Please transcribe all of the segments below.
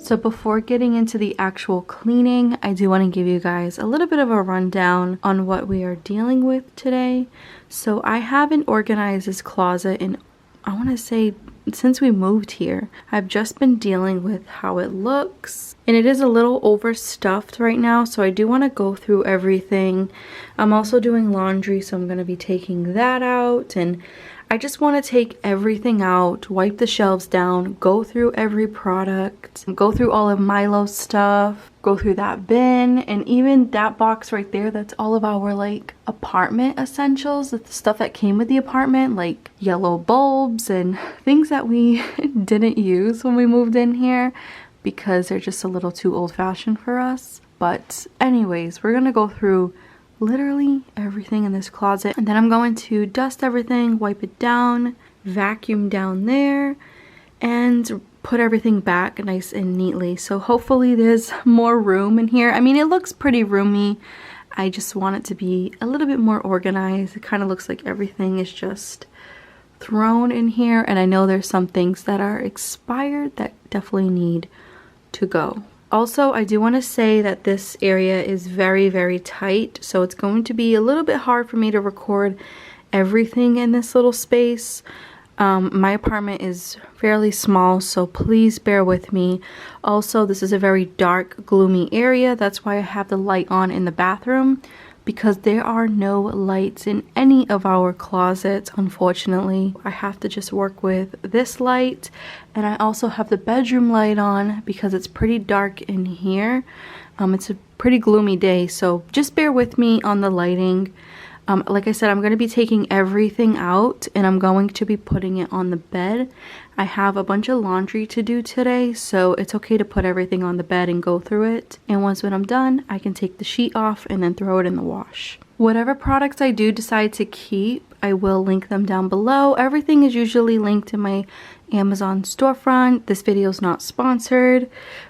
So before getting into the actual cleaning, I do want to give you guys a little bit of a rundown on what we are dealing with today. So I haven't organized this closet in, I want to say, since we moved here. I've just been dealing with how it looks, and it is a little overstuffed right now, so I do want to go through everything. I'm also doing laundry, so I'm going to be taking that out, and I just want to take everything out, wipe the shelves down, go through every product, go through all of Milo's stuff, go through that bin, and even that box right there, that's all of our like apartment essentials, the stuff that came with the apartment, like yellow bulbs and things that we didn't use when we moved in here because they're just a little too old-fashioned for us. But anyways, we're gonna go through literally everything in this closet, and then I'm going to dust everything, wipe it down, vacuum down there, and put everything back nice and neatly. So hopefully there's more room in here. I mean, it looks pretty roomy. I just want it to be a little bit more organized. It kind of looks like everything is just thrown in here, and I know there's some things that are expired that definitely need to go. Also, I do want to say that this area is very, very tight, so it's going to be a little bit hard for me to record everything in this little space. My apartment is fairly small, so please bear with me. Also, this is a very dark, gloomy area. That's why I have the light on in the bathroom, because there are no lights in any of our closets, unfortunately. I have to just work with this light, and I also have the bedroom light on because it's pretty dark in here. It's a pretty gloomy day, so just bear with me on the lighting. Like I said, I'm going to be taking everything out and I'm going to be putting it on the bed. I have a bunch of laundry to do today, so it's okay to put everything on the bed and go through it. And once when I'm done, I can take the sheet off and then throw it in the wash. Whatever products I do decide to keep, I will link them down below. Everything is usually linked in my Amazon storefront. This video is not sponsored.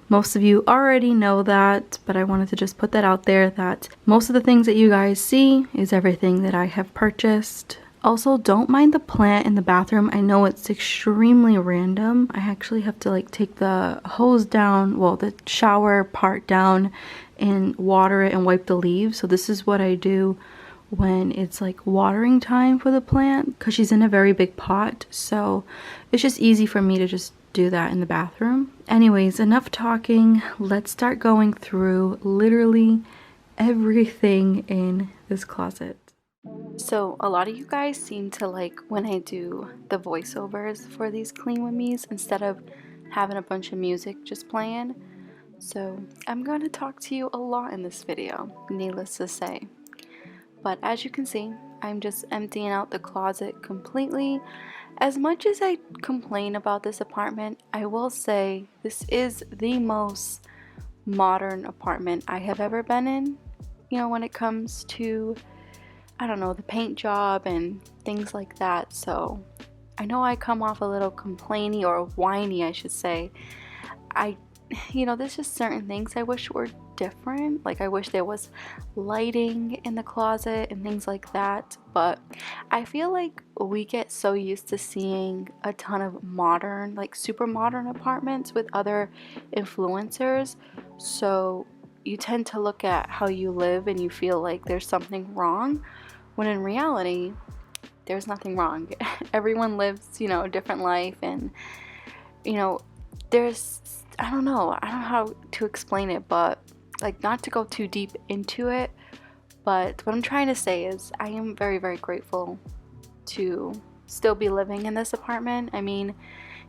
Most of you already know that, but I wanted to just put that out there that most of the things that you guys see is everything that I have purchased. Also, don't mind the plant in the bathroom. I know it's extremely random. I actually have to like take the hose down, well, the shower part down, and water it and wipe the leaves. So this is what I do when it's like watering time for the plant, because she's in a very big pot, so it's just easy for me to just do that in the bathroom. Anyways, enough talking. Let's start going through literally everything in this closet. So a lot of you guys seem to like when I do the voiceovers for these clean with me's instead of having a bunch of music just playing. So I'm going to talk to you a lot in this video, needless to say. But as you can see, I'm just emptying out the closet completely. As much as I complain about this apartment, I will say this is the most modern apartment I have ever been in. You know, when it comes to, I don't know, the paint job and things like that. So I know I come off a little complainy or whiny, I should say. You know, there's just certain things I wish were different. Like I wish there was lighting in the closet and things like that, but I feel like we get so used to seeing a ton of modern, like super modern apartments with other influencers, so you tend to look at how you live and you feel like there's something wrong, when in reality there's nothing wrong. Everyone lives, you know, a different life, and you know, there's, I don't know how to explain it, but like, not to go too deep into it, but what I'm trying to say is I am very, very grateful to still be living in this apartment. I mean,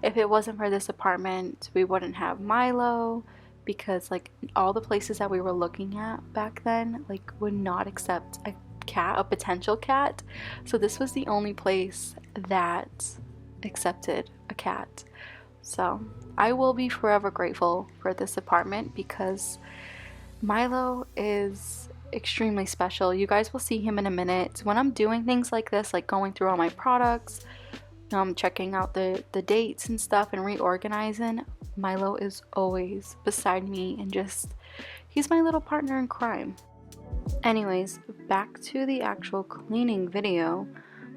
if it wasn't for this apartment, we wouldn't have Milo, because like all the places that we were looking at back then like would not accept a cat, a potential cat. So this was the only place that accepted a cat. So I will be forever grateful for this apartment because Milo is extremely special. You guys will see him in a minute. When I'm doing things like this, like going through all my products, checking out the dates and stuff and reorganizing, Milo is always beside me and just, he's my little partner in crime. Anyways, back to the actual cleaning video.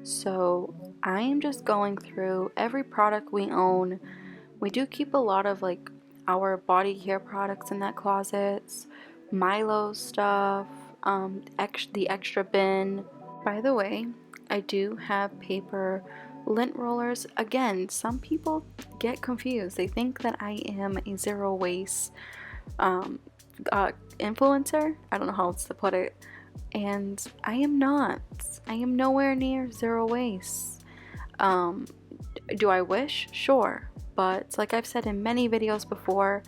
So I am just going through every product we own. We do keep a lot of like our body care products in that closet, Milo stuff, the extra bin. By the way, I do have paper lint rollers. Again, some people get confused. They think that I am a zero waste influencer. I don't know how else to put it. And I am not. I am nowhere near zero waste. Do I wish? Sure. But like I've said in many videos before,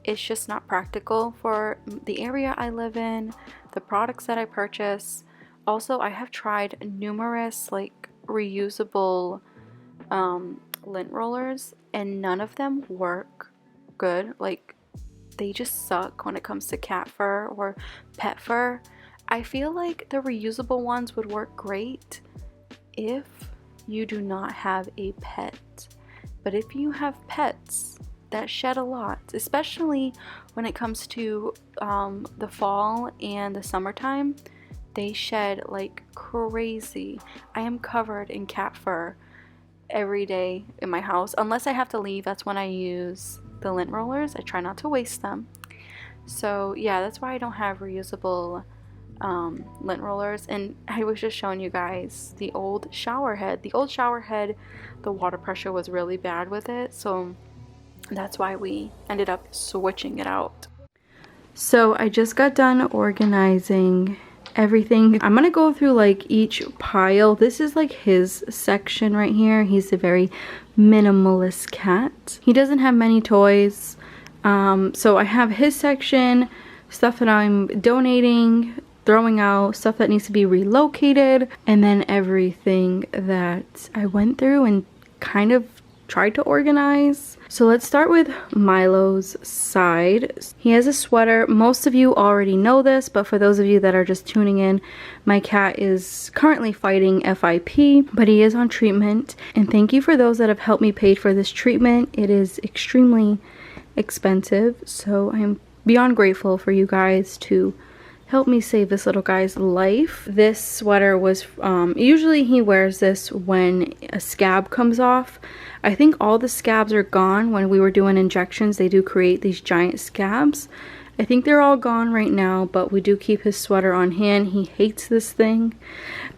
it's just not practical for the area I live in, the products that I purchase. Also, I have tried numerous like reusable lint rollers, and none of them work good. Like, they just suck when it comes to cat fur or pet fur. I feel like the reusable ones would work great if you do not have a pet. But if you have pets that shed a lot, especially when it comes to the fall and the summertime, they shed like crazy. I am covered in cat fur every day in my house. Unless I have to leave, that's when I use the lint rollers. I try not to waste them. So yeah, that's why I don't have reusable lint rollers. And I was just showing you guys the old shower head. The old shower head, the water pressure was really bad with it, so that's why we ended up switching it out. So I just got done organizing everything. I'm gonna go through like each pile. This is like his section right here. He's a very minimalist cat. He doesn't have many toys. So I have his section, stuff that I'm donating, throwing out, stuff that needs to be relocated, and then everything that I went through and kind of tried to organize. So let's start with Milo's side. He has a sweater. Most of you already know this, but for those of you that are just tuning in, my cat is currently fighting FIP, but he is on treatment. And thank you for those that have helped me pay for this treatment. It is extremely expensive, so I'm beyond grateful for you guys to help me save this little guy's life. This sweater was, usually he wears this when a scab comes off. I think all the scabs are gone. When we were doing injections, they do create these giant scabs. I think they're all gone right now, but we do keep his sweater on hand. He hates this thing,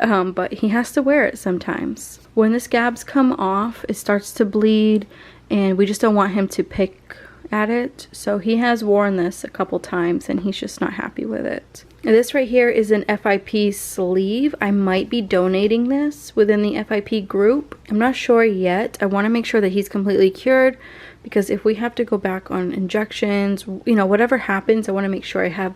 but he has to wear it sometimes. When the scabs come off, it starts to bleed, and we just don't want him to pick at it. So he has worn this a couple times and he's just not happy with it. And this right here is an FIP sleeve. I might be donating this within the FIP group. I'm not sure yet. I want to make sure that he's completely cured, because if we have to go back on injections, you know, whatever happens, I want to make sure I have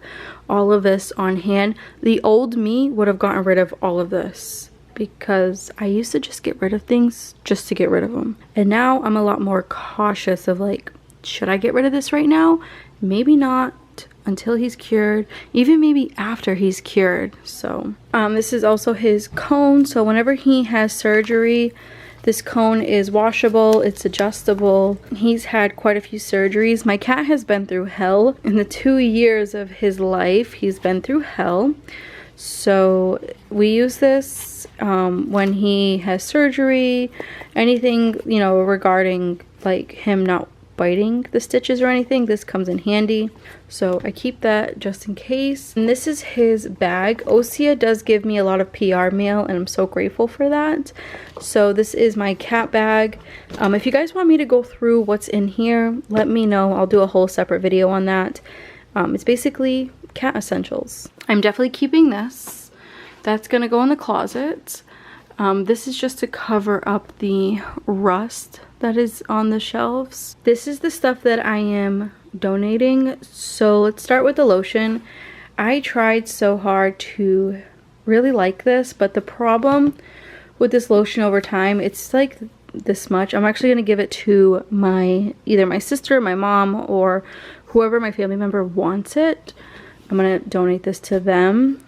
all of this on hand. The old me would have gotten rid of all of this, because I used to just get rid of things just to get rid of them. And now I'm a lot more cautious of like, should I get rid of this right now? Maybe not until he's cured, even maybe after he's cured. So this is also his cone. So whenever he has surgery, this cone is washable, it's adjustable. He's had quite a few surgeries. My cat has been through hell. In the 2 years of his life, he's been through hell. So we use this when he has surgery, anything, you know, regarding like him not biting the stitches or anything, this comes in handy. So I keep that just in case. And this is his bag. Osea does give me a lot of PR mail, and I'm so grateful for that. So this is my cat bag. If you guys want me to go through what's in here, let me know. I'll do a whole separate video on that. It's basically cat essentials. I'm definitely keeping this. That's gonna go in the closet. This is just to cover up the rust that is on the shelves. This is the stuff that I am donating. So let's start with the lotion. I tried so hard to really like this, but the problem with this lotion over time, it's like this much. I'm actually going to give it to either my sister, my mom, or whoever my family member wants it. I'm going to donate this to them.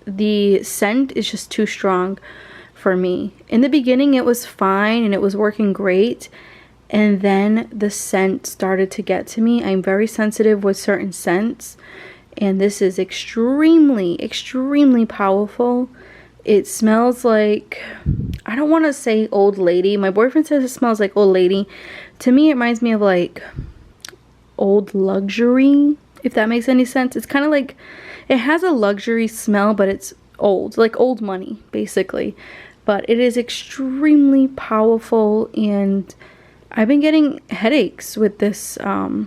The scent is just too strong for me. In the beginning it was fine and it was working great, and then the scent started to get to me. I'm very sensitive with certain scents, and this is extremely powerful. It smells like, I don't want to say old lady. My boyfriend says it smells like old lady. To me it reminds me of like old luxury, if that makes any sense. It's kind of like, it has a luxury smell, but it's old, like old money, basically. But it is extremely powerful, and I've been getting headaches with this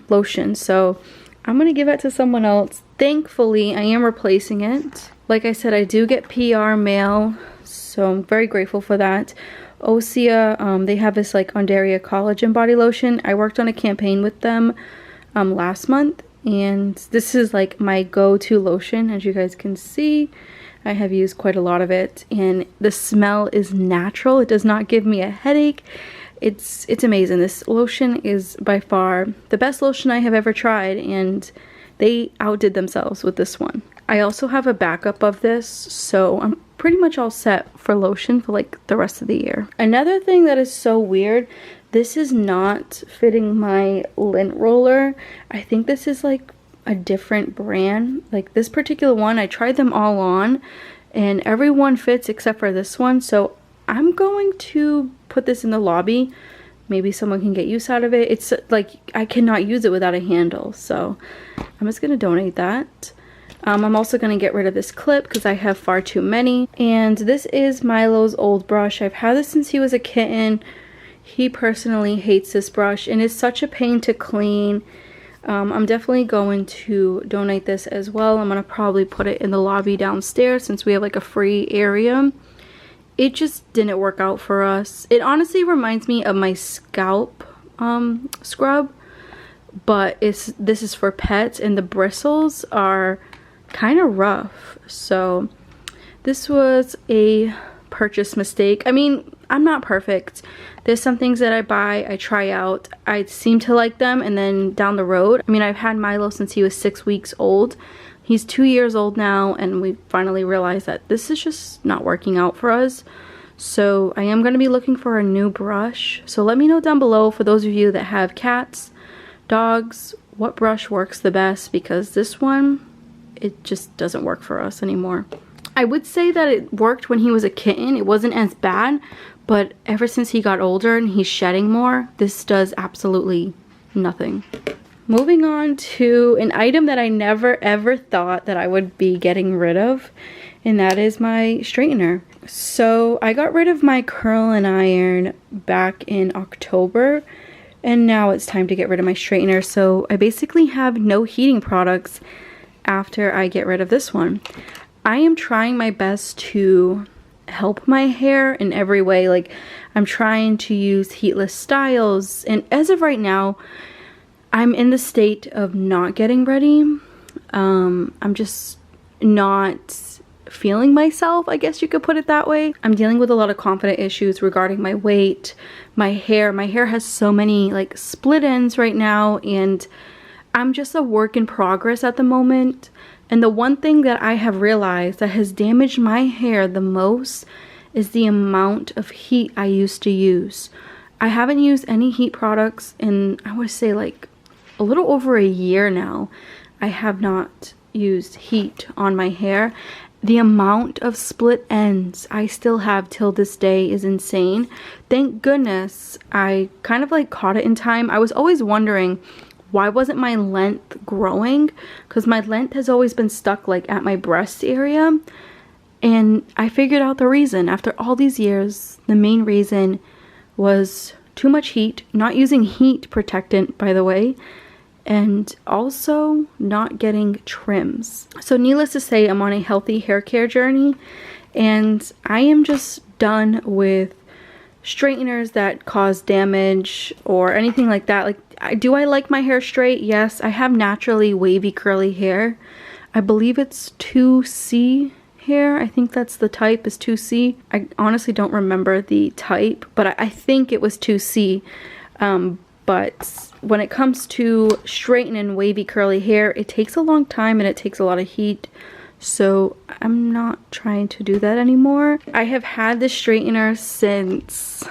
lotion, so I'm gonna give it to someone else. Thankfully, I am replacing it. Like I said, I do get PR mail, so I'm very grateful for that. Osea, they have this like Ondaria Collagen body lotion. I worked on a campaign with them last month, and this is like my go-to lotion. As you guys can see, I have used quite a lot of it, and the smell is natural. It does not give me a headache. It's amazing. This lotion is by far the best lotion I have ever tried, and they outdid themselves with this one. I also have a backup of this, so I'm pretty much all set for lotion for like the rest of the year. Another thing that is so weird, this is not fitting my lint roller. I think this is like a different brand. Like this particular one, I tried them all on and every one fits except for this one, so I'm going to put this in the lobby. Maybe someone can get use out of it. It's like I cannot use it without a handle, so I'm just gonna donate that. I'm also gonna get rid of this clip because I have far too many. And this is Milo's old brush. I've had this since he was a kitten. He personally hates this brush, and it's such a pain to clean. I'm definitely going to donate this as well. I'm gonna probably put it in the lobby downstairs since we have like a free area. It just didn't work out for us. It honestly reminds me of my scalp scrub, but this is for pets, and the bristles are kind of rough. So this was a purchase mistake. I mean, I'm not perfect. There's some things that I buy, I try out, I seem to like them, and then down the road, I mean, I've had Milo since he was 6 weeks old. He's 2 years old now, and we finally realized that this is just not working out for us. So I am going to be looking for a new brush. So let me know down below, for those of you that have cats, dogs, what brush works the best, because this one, it just doesn't work for us anymore. I would say that it worked when he was a kitten. It wasn't as bad, but ever since he got older and he's shedding more, this does absolutely nothing. Moving on to an item that I never ever thought that I would be getting rid of, and that is my straightener. So I got rid of my curl and iron back in October, and now it's time to get rid of my straightener. So I basically have no heating products after I get rid of this one. I am trying my best to help my hair in every way. Like, I'm trying to use heatless styles, and as of right now, I'm in the state of not getting ready. I'm just not feeling myself, I guess you could put it that way. I'm dealing with a lot of confidence issues regarding my weight, my hair. My hair has so many like split ends right now, and I'm just a work in progress at the moment. And the one thing that I have realized that has damaged my hair the most is the amount of heat I used to use. I haven't used any heat products in, I would say, like a little over a year now. I have not used heat on my hair. The amount of split ends I still have till this day is insane. Thank goodness I kind of like caught it in time. I was always wondering, why wasn't my length growing? Because my length has always been stuck like at my breast area. And I figured out the reason. After all these years, the main reason was too much heat, not using heat protectant, by the way, and also not getting trims. So needless to say, I'm on a healthy hair care journey, and I am just done with straighteners that cause damage or anything like that. Like, do I like my hair straight? Yes. I have naturally wavy curly hair. I believe it's 2C hair. I think that's the type, is 2C. I honestly don't remember the type, but I think it was 2C. But when it comes to straightening wavy curly hair, it takes a long time and it takes a lot of heat. So I'm not trying to do that anymore. I have had this straightener since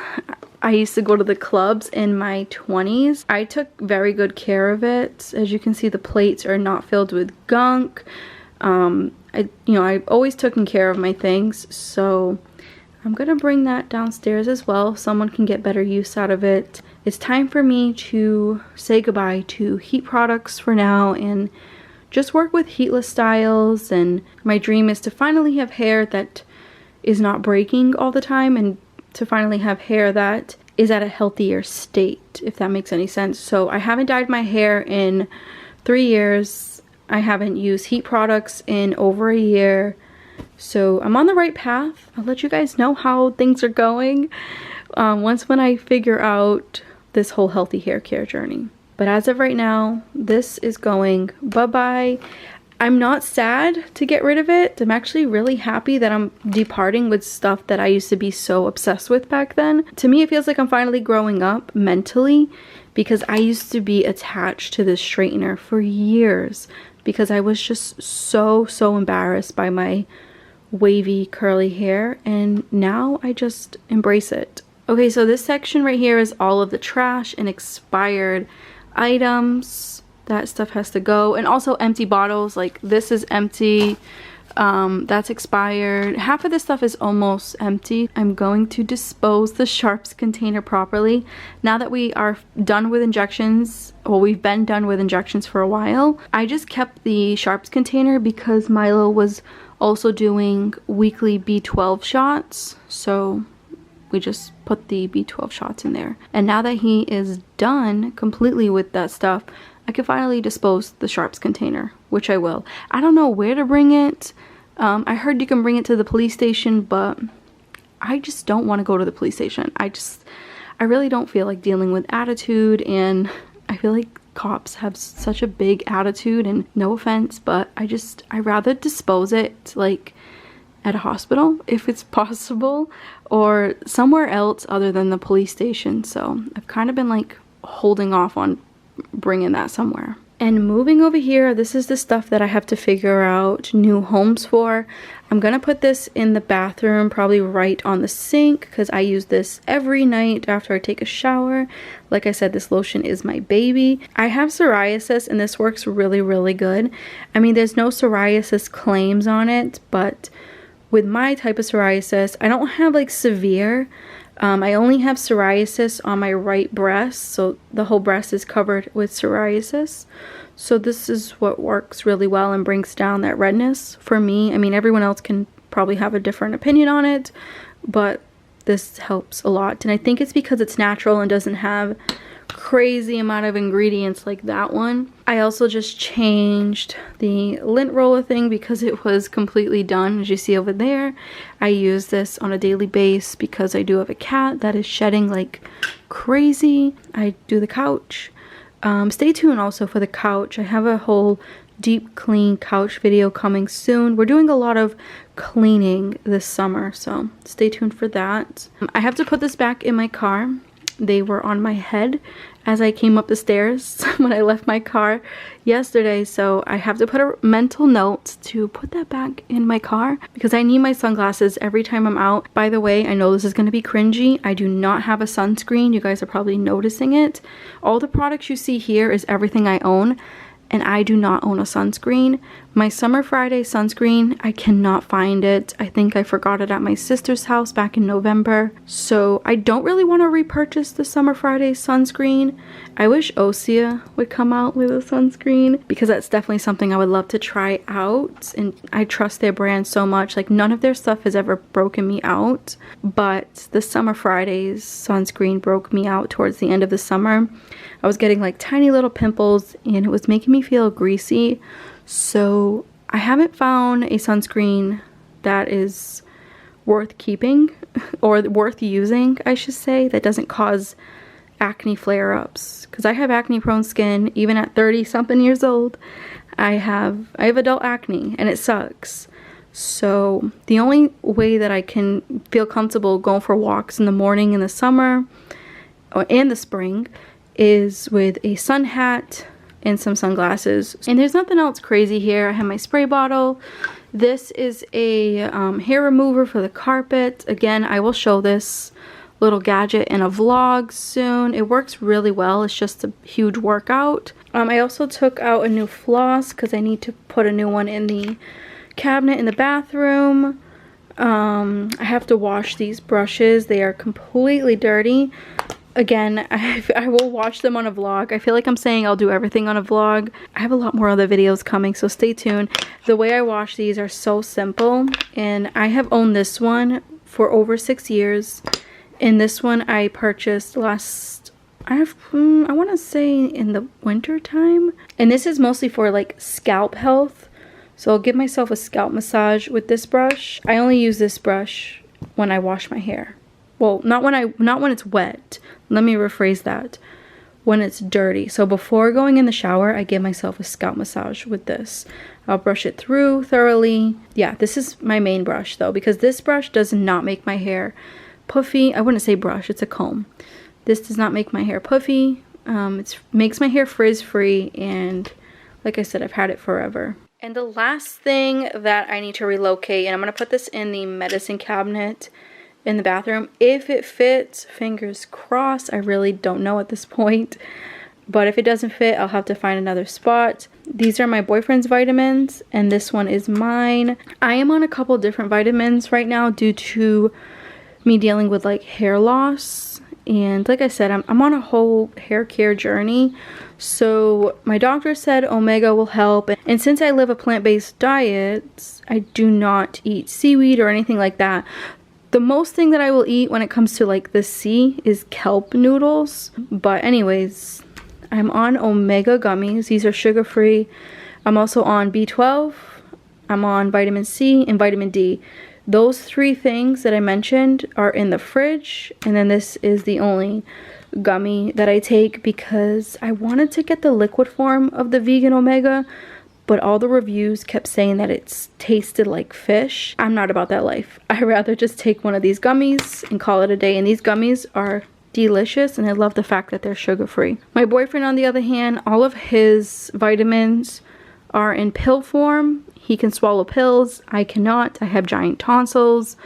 I used to go to the clubs in my 20s. I took very good care of it. As you can see, the plates are not filled with gunk. I've always taken care of my things, so I'm gonna bring that downstairs as well. Someone can get better use out of it. it's time for me to say goodbye to heat products for now and just work with heatless styles. And my dream is to finally have hair that is not breaking all the time, and to finally have hair that is at a healthier state, if that makes any sense. So I haven't dyed my hair in 3 years. I haven't used heat products in over a year. So I'm on the right path. I'll let you guys know how things are going when I figure out this whole healthy hair care journey. But as of right now, this is going bye-bye. I'm not sad to get rid of it. I'm actually really happy that I'm departing with stuff that I used to be so obsessed with back then. To me, it feels like I'm finally growing up mentally, because I used to be attached to this straightener for years because I was just so embarrassed by my wavy curly hair, and now I just embrace it. Okay, so this section right here is all of the trash and expired items. That stuff has to go, and also empty bottles. Like this is empty, that's expired. Half of this stuff is almost empty. I'm going to dispose the sharps container properly now that we are done with injections. Well, we've been done with injections for a while. I just kept the sharps container because Milo was also doing weekly B12 shots, so we just put the B12 shots in there. And now that he is done completely with that stuff, I can finally dispose the sharps container, which I will. I don't know where to bring it. I heard you can bring it to the police station, but I just don't want to go to the police station. I really don't feel like dealing with attitude, and I feel like cops have such a big attitude, and no offense, but I'd rather dispose it like at a hospital if it's possible, or somewhere else other than the police station. So I've kind of been like holding off on bringing that somewhere. And moving over here, this is the stuff that I have to figure out new homes for. I'm gonna put this in the bathroom, probably right on the sink, because I use this every night after I take a shower. Like I said, this lotion is my baby. I have psoriasis, and this works really good. I mean, there's no psoriasis claims on it, but with my type of psoriasis, I don't have like severe. I only have psoriasis on my right breast, so the whole breast is covered with psoriasis. So this is what works really well and brings down that redness for me. I mean, everyone else can probably have a different opinion on it, but this helps a lot. And I think it's because it's natural and doesn't have crazy amount of ingredients like that one. I also just changed the lint roller thing because it was completely done, as you see over there. I use this on a daily basis because I do have a cat that is shedding like crazy. I do the couch. Stay tuned also for the couch. I have a whole deep clean couch video coming soon. We're doing a lot of cleaning this summer, so stay tuned for that. I have to put this back in my car. They were on my head as I came up the stairs when I left my car yesterday, so I have to put a mental note to put that back in my car because I need my sunglasses every time I'm out. By the way, I know this is going to be cringy. I do not have a sunscreen. You guys are probably noticing it. All the products you see here is everything I own, and I do not own a sunscreen. My Summer Friday sunscreen, I cannot find it. I think I forgot it at my sister's house back in November. So I don't really want to repurchase the Summer Friday sunscreen. I wish Osea would come out with a sunscreen because that's definitely something I would love to try out. And I trust their brand so much. Like, none of their stuff has ever broken me out. But the Summer Fridays sunscreen broke me out towards the end of the summer. I was getting like tiny little pimples and it was making me feel greasy. So I haven't found a sunscreen that is worth keeping or worth using, I should say, that doesn't cause acne flare-ups. Because I have acne prone skin even at 30 something years old. I have adult acne and it sucks. So the only way that I can feel comfortable going for walks in the morning in the summer or in the spring is with a sun hat and some sunglasses. And there's nothing else crazy here. I have my spray bottle. This is a hair remover for the carpet. Again, I will show this little gadget in a vlog soon. It works really well. It's just a huge workout. I also took out a new floss because I need to put a new one in the cabinet in the bathroom. I have to wash these brushes. They are completely dirty. Again, I will watch them on a vlog. I feel like I'm saying I'll do everything on a vlog. I have a lot more other videos coming, so stay tuned. The way I wash these are so simple, and I have owned this one for over 6 years. And this one I purchased I want to say in the winter time. And this is mostly for like scalp health. So I'll give myself a scalp massage with this brush. I only use this brush when I wash my hair. Well, not when it's wet. Let me rephrase that. When it's dirty. So before going in the shower, I give myself a scalp massage with this. I'll brush it through thoroughly. Yeah, this is my main brush though, because this brush does not make my hair puffy. I wouldn't say brush, it's a comb. This does not make my hair puffy. It makes my hair frizz-free, and like I said, I've had it forever. And the last thing that I need to relocate, and I'm going to put this in the medicine cabinet in the bathroom. If it fits, fingers crossed, I really don't know at this point. But if it doesn't fit, I'll have to find another spot. These are my boyfriend's vitamins, and this one is mine. I am on a couple different vitamins right now due to me dealing with like hair loss. And like I said, I'm on a whole hair care journey. So my doctor said omega will help. And since I live a plant-based diet, I do not eat seaweed or anything like that. The most thing that I will eat when it comes to like the sea is kelp noodles. But anyways, I'm on omega gummies. These are sugar-free. I'm also on B12. I'm on vitamin C and vitamin D. Those 3 things that I mentioned are in the fridge, and then this is the only gummy that I take because I wanted to get the liquid form of the vegan omega, but all the reviews kept saying that it's tasted like fish. I'm not about that life. I'd rather just take one of these gummies and call it a day, and these gummies are delicious, and I love the fact that they're sugar-free. My boyfriend, on the other hand, all of his vitamins are in pill form. He can swallow pills. I cannot. I have giant tonsils.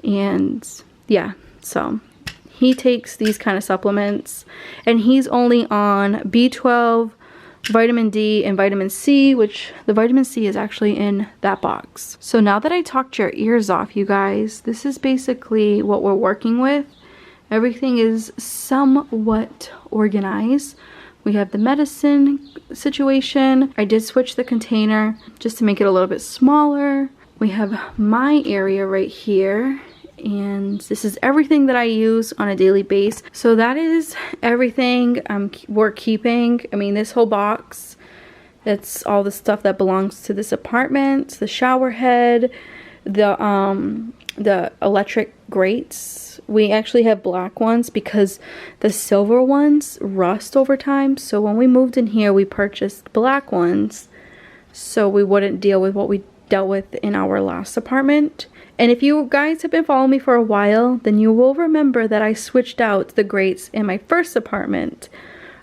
And yeah, so he takes these kind of supplements. And he's only on B12, vitamin D, and vitamin C, which the vitamin C is actually in that box. So now that I talked your ears off, you guys, this is basically what we're working with. Everything is somewhat organized. We have the medicine situation. I did switch the container just to make it a little bit smaller. We have my area right here, and this is everything that I use on a daily basis. So that is everything we're keeping. I mean, this whole box, that's all the stuff that belongs to this apartment. The shower head, the electric grates. We actually have black ones because the silver ones rust over time. So when we moved in here, we purchased black ones so we wouldn't deal with what we dealt with in our last apartment. And if you guys have been following me for a while, then you will remember that I switched out the grates in my first apartment.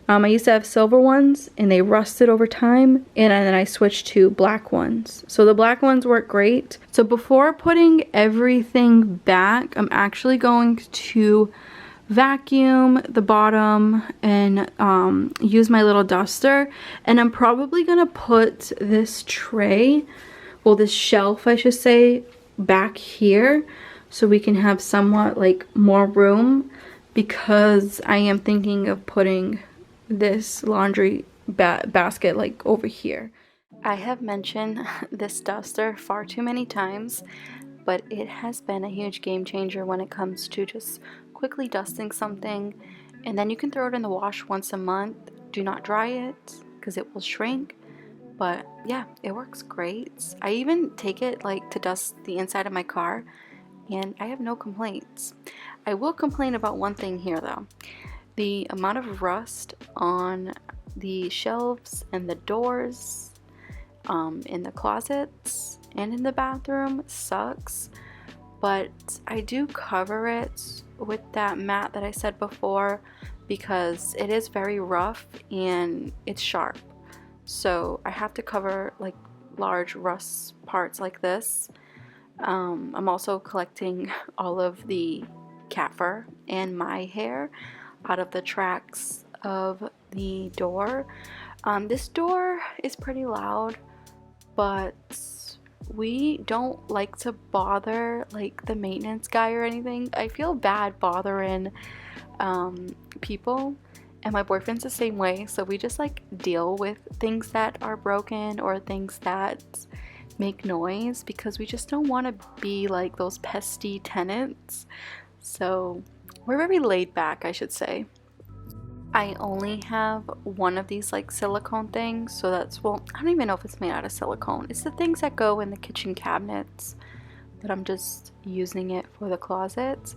I used to have silver ones and they rusted over time, and then I switched to black ones. So the black ones work great. So before putting everything back, I'm actually going to vacuum the bottom and use my little duster. And I'm probably gonna put this tray, well, this shelf I should say, back here so we can have somewhat like more room, because I am thinking of putting this laundry basket like over here. I have mentioned this duster far too many times, but it has been a huge game changer when it comes to just quickly dusting something, and then you can throw it in the wash once a month. Do not dry it because it will shrink, but yeah, it works great. I even take it like to dust the inside of my car, and I have no complaints. I will complain about one thing here though. The amount of rust on the shelves and the doors, in the closets and in the bathroom sucks, but I do cover it with that mat that I said before because it is very rough and it's sharp. So I have to cover like large rust parts like this. I'm also collecting all of the cat fur and my hair out of the tracks of the door. This door is pretty loud, but we don't like to bother like the maintenance guy or anything. I feel bad bothering people, and my boyfriend's the same way, so we just like deal with things that are broken or things that make noise because we just don't want to be like those pesty tenants. So we're very laid back, I should say. I only have one of these like silicone things, so that's, well, I don't even know if it's made out of silicone. It's the things that go in the kitchen cabinets, but I'm just using it for the closet.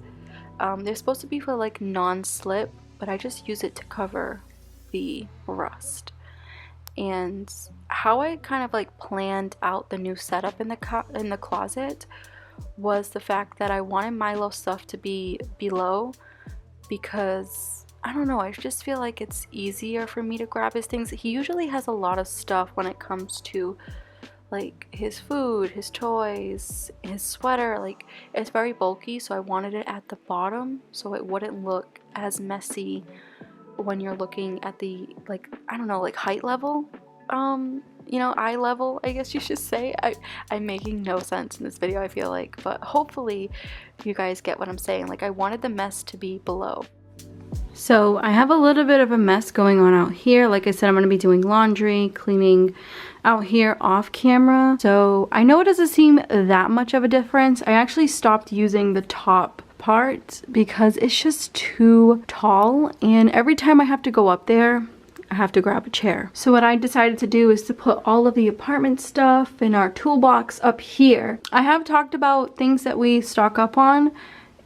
They're supposed to be for like non-slip, but I just use it to cover the rust. And how I kind of like planned out the new setup in the closet was the fact that I wanted Milo stuff to be below, because I don't know, I just feel like it's easier for me to grab his things. He usually has a lot of stuff when it comes to like his food, his toys, his sweater. Like, it's very bulky, so I wanted it at the bottom so it wouldn't look as messy when you're looking at the, like, I don't know, like height level, you know, eye level, I guess you should say. I'm making no sense in this video, I feel like, but hopefully you guys get what I'm saying. Like, I wanted the mess to be below. So I have a little bit of a mess going on out here. Like I said, I'm going to be doing laundry, cleaning out here off camera. So I know it doesn't seem that much of a difference. I actually stopped using the top part because it's just too tall, and every time I have to go up there, I have to grab a chair. So what I decided to do is to put all of the apartment stuff in our toolbox up here. I have talked about things that we stock up on,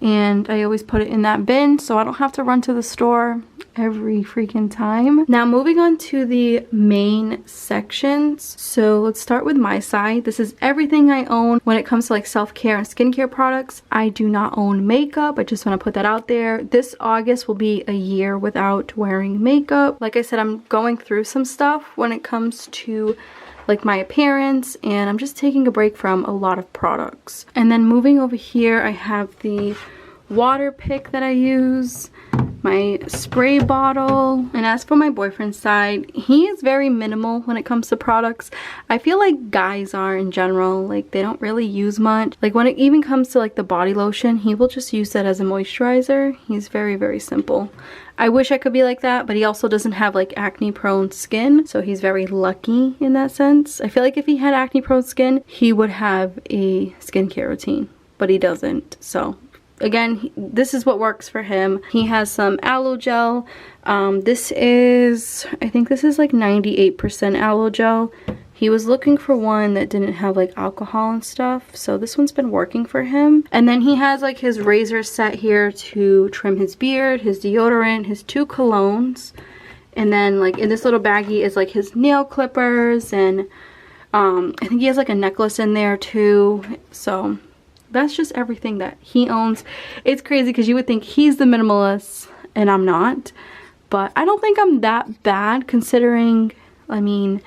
and I always put it in that bin so I don't have to run to the store every freaking time. Now moving on to the main sections. So let's start with my side. This is everything I own when it comes to like self-care and skincare products. I do not own makeup. I just want to put that out there. This August will be a year without wearing makeup. Like I said, I'm going through some stuff when it comes to like my appearance, and I'm just taking a break from a lot of products. And then moving over here, I have the water pick that I use, my spray bottle. And as for my boyfriend's side, he is very minimal when it comes to products. I feel like guys are in general, like they don't really use much. Like when it even comes to like the body lotion, he will just use that as a moisturizer. He's very, very simple. I wish I could be like that, but he also doesn't have like acne prone skin, so he's very lucky in that sense. I feel like if he had acne prone skin, he would have a skincare routine, but he doesn't. So again, this is what works for him. He has some aloe gel. This is, I think this is like 98% aloe gel. He was looking for one that didn't have like alcohol and stuff, so this one's been working for him. And then he has like his razor set here to trim his beard, his deodorant, his 2 colognes. And then like in this little baggie is like his nail clippers, and I think he has like a necklace in there too. So that's just everything that he owns. It's crazy because you would think he's the minimalist and I'm not, but I don't think I'm that bad considering, I mean,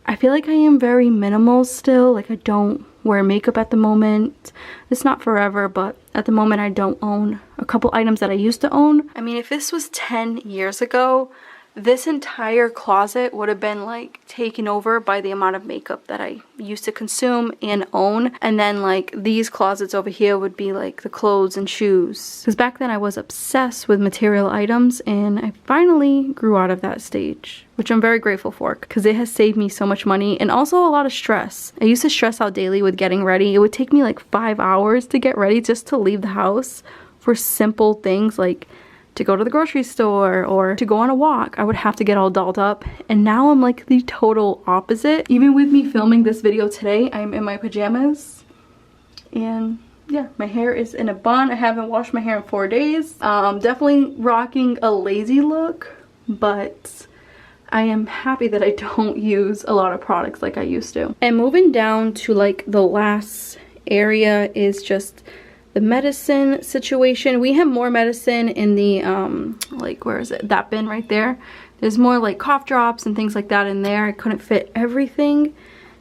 I feel like I am very minimal still. Like I don't wear makeup at the moment. It's not forever, but at the moment I don't own a couple items that I used to own. I mean, if this was 10 years ago, this entire closet would have been like taken over by the amount of makeup that I used to consume and own. And then like these closets over here would be like the clothes and shoes. Because back then I was obsessed with material items, and I finally grew out of that stage, which I'm very grateful for because it has saved me so much money and also a lot of stress. I used to stress out daily with getting ready. It would take me like 5 hours to get ready just to leave the house for simple things like to go to the grocery store or to go on a walk. I would have to get all dolled up, and now I'm like the total opposite. Even with me filming this video today, I'm in my pajamas, and yeah, my hair is in a bun. I haven't washed my hair in 4 days. Definitely rocking a lazy look, but I am happy that I don't use a lot of products like I used to. And moving down to like the last area is just the medicine situation. We have more medicine in the like, where is it, that bin right there. There's more like cough drops and things like that in there. I couldn't fit everything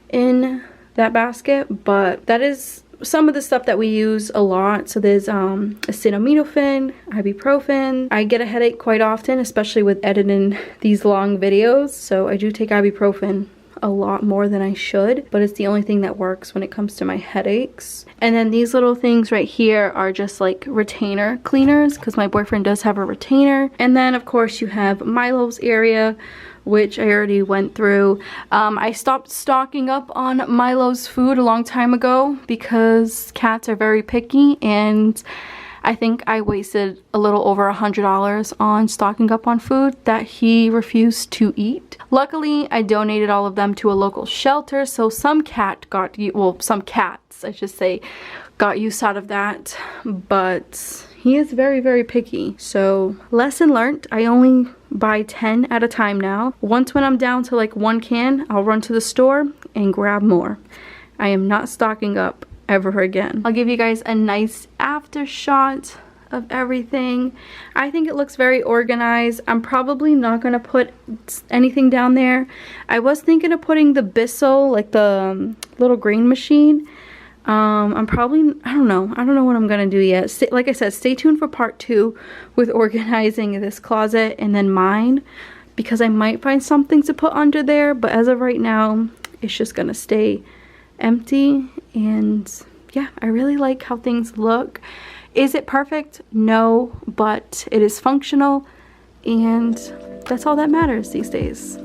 in that basket, but that is some of the stuff that we use a lot. So there's acetaminophen, ibuprofen. I get a headache quite often, especially with editing these long videos, so I do take ibuprofen a lot more than I should, but it's the only thing that works when it comes to my headaches. And then these little things right here are just like retainer cleaners, because my boyfriend does have a retainer. And then of course you have Milo's area, which I already went through. I stopped stocking up on Milo's food a long time ago because cats are very picky, and I think I wasted a little over $100 on stocking up on food that he refused to eat. Luckily, I donated all of them to a local shelter, so some cats, I should say, got use out of that, but he is very, very picky. So lesson learned, I only buy 10 at a time now. Once when I'm down to like 1 can, I'll run to the store and grab more. I am not stocking up ever again. I'll give you guys a nice after shot of everything. I think it looks very organized. I'm probably not gonna put anything down there. I was thinking of putting the Bissell, like the little green machine. I'm probably, I don't know what I'm gonna do yet. Like I said, stay tuned for part 2 with organizing this closet and then mine, because I might find something to put under there, but as of right now, it's just gonna stay empty. And yeah, I really like how things look. Is it perfect? No, but it is functional, and that's all that matters these days.